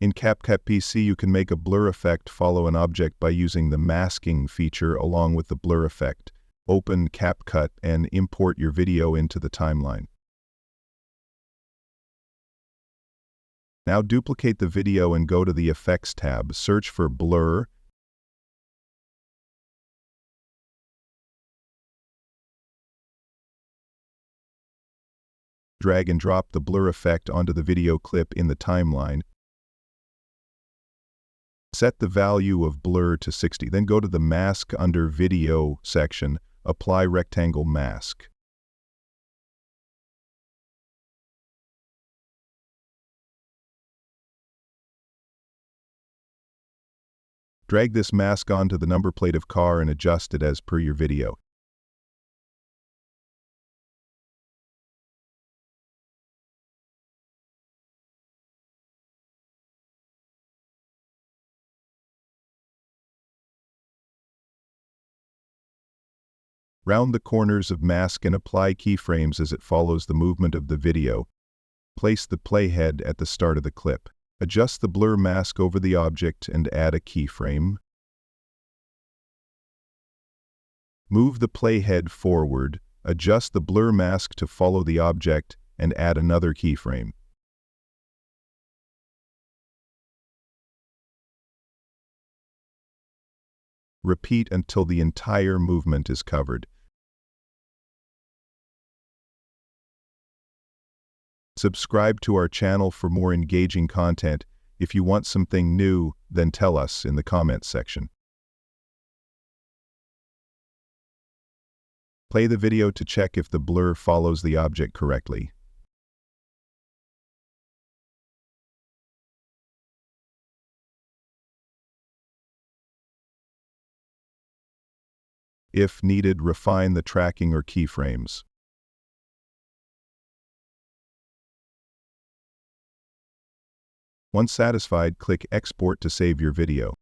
In CapCut PC, you can make a blur effect follow an object by using the masking feature along with the blur effect. Open CapCut and import your video into the timeline. Now duplicate the video and go to the Effects tab. Search for Blur. Drag and drop the blur effect onto the video clip in the timeline. Set the value of blur to 60. Then go to the Mask under Video section. Apply Rectangle Mask. Drag this mask onto the number plate of car and adjust it as per your video. Round the corners of mask and apply keyframes as it follows the movement of the video. Place the playhead at the start of the clip. Adjust the blur mask over the object and add a keyframe. Move the playhead forward, adjust the blur mask to follow the object, and add another keyframe. Repeat until the entire movement is covered. Subscribe to our channel for more engaging content. If you want something new, then tell us in the comments section. Play the video to check if the blur follows the object correctly. If needed, refine the tracking or keyframes. Once satisfied, click Export to save your video.